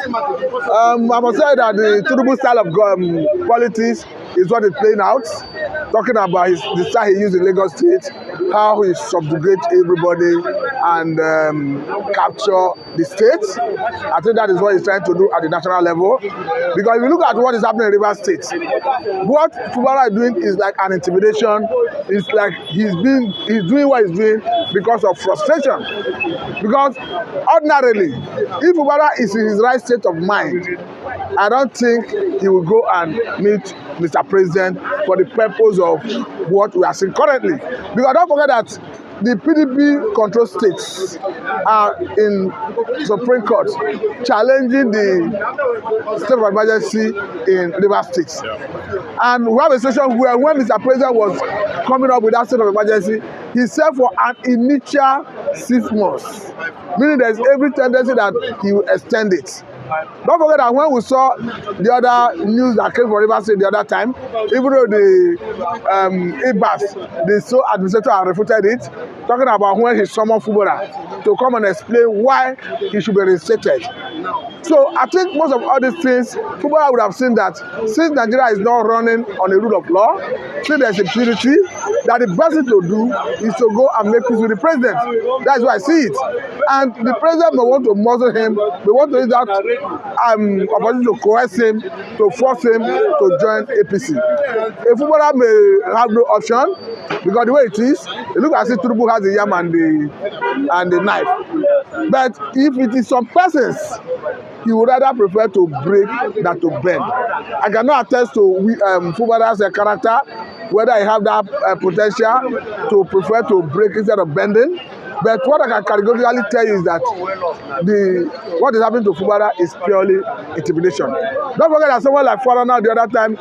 I must say that the Tinubu style of politics is what is playing out. Talking about the style he used in Lagos State, how he subjugates everybody and capture the state. I think that is what he's trying to do at the national level. Because if you look at what is happening in Rivers State, what Fubara is doing is like an intimidation. It's like he's doing what he's doing because of frustration. Because ordinarily, if Fubara is in his right state of mind, I don't think he will go and meet Mr. President for the purpose of what we are seeing currently. Because don't forget that the PDP control states are in Supreme Court challenging the state of emergency in Rivers State. And we have a situation where when Mr. President was coming up with that state of emergency, he said for an initial 6 months, meaning there's every tendency that he will extend it. Don't forget that when we saw the other news that came from Rivers State the other time, even though the IBAS, the sole administrator, had refuted it, talking about when he summoned Fubara to come and explain why he should be reinstated. So I think most of all these things, Fubara would have seen that since Nigeria is not running on a rule of law, since there's impunity, that the best thing to do is to go and make peace with the president. That's why I see it. And the president may want to muzzle him, may want to use that opportunity to coerce him, to force him to join APC. A Fubara may have no option, because the way it is, it looks as if Tinubu has the yam and the knife. But if it is some persons, he would rather prefer to break than to bend. I cannot attest to Fubara's character, whether I have that potential to prefer to break instead of bending. But what I can categorically tell you is that what is happening to Fubara is purely intimidation. Don't forget that someone like Foreigner the other time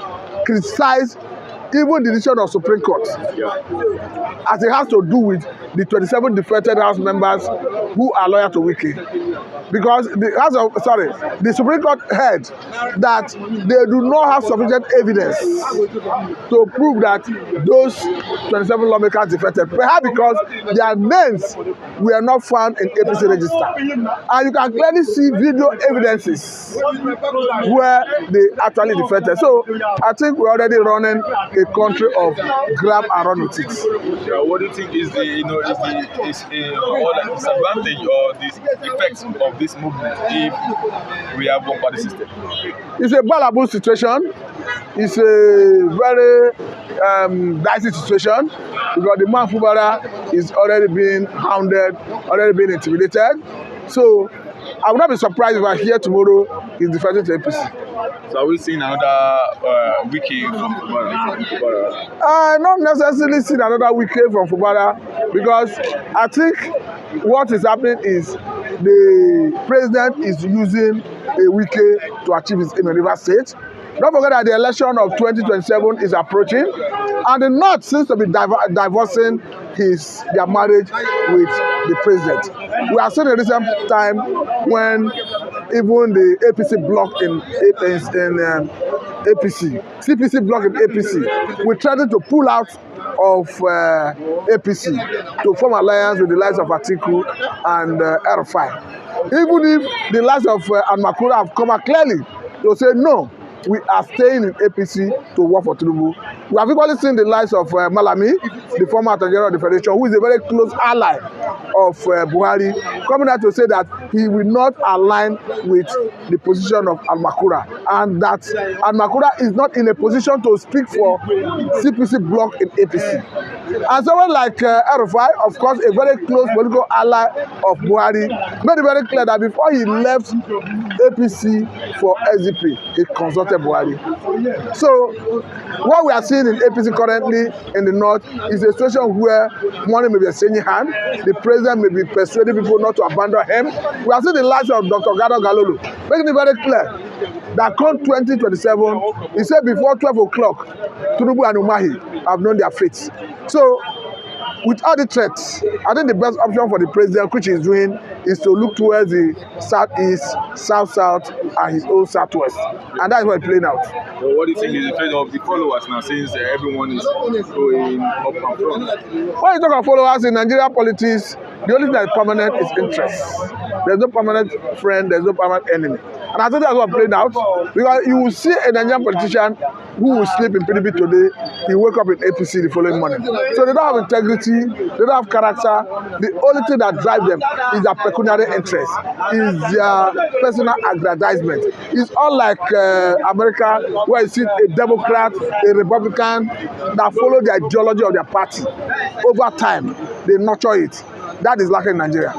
criticized even the decision of Supreme Court, as it has to do with the 27 defected House members who are loyal to Wiki. Because the Supreme Court heard that they do not have sufficient evidence to prove that those 27 lawmakers defected, perhaps because their names were not found in APC register. And you can clearly see video evidences where they actually defected. So I think we're already running a country of grab and run with it. What do you think is the disadvantage or the effects of this movement if we have one party system? It's a balable situation. It's a very dicey situation, because the man Fubara is already being hounded, already being intimidated. So I would not be surprised if I hear tomorrow he's defecting to APC. So are we seeing another wiki from Fubara? Not necessarily seeing another wiki from Fubara, because I think what is happening is the president is using a wiki to achieve his aim in Rivers State. Don't forget that the election of 2027 is approaching, and the North seems to be divorcing their marriage with the president. We have seen a recent time when even the APC bloc in APC, CPC bloc in APC, we tried to pull out of APC to form alliance with the likes of Atiku and R5. Even if the likes of Almakura have come out clearly to say no, we are staying in APC to work for Tinubu. We have equally seen the likes of Malami, the former Attorney General of the Federation, who is a very close ally of Buhari, coming out to say that he will not align with the position of Almakura, and that Almakura is not in a position to speak for CPC bloc in APC. And someone like Rufai, of course, a very close political ally of Buhari, made it very clear that before he left APC for SDP, he consulted Buhari. So what we are seeing in APC currently in the North is a situation where money may be exchanging hands. The president may be persuading people not to abandon him. We are seeing the likes of Dr. Gado Galolo making it very clear that come 2027, he said before 12 o'clock, Tinubu and Umahi have known their fates. So with all the threats, I think the best option for the president, which he's doing, is to look towards the southeast, south-south, and his own southwest. And that's what he's playing out. So what do you think is the fate of the followers now, since everyone is going up and front? When you talk about followers in Nigerian politics, the only thing that is permanent is interest. There's no permanent friend, there's no permanent enemy. And I think that's what playing out. Because you will see a Nigerian politician who will sleep in PDP today, he wake up in APC the following morning. So they don't have integrity, they don't have character. The only thing that drives them is their pecuniary interest, is their personal aggrandizement. It's unlike America, where you see a Democrat, a Republican that follow the ideology of their party. Over time, they nurture it. That is lacking in Nigeria.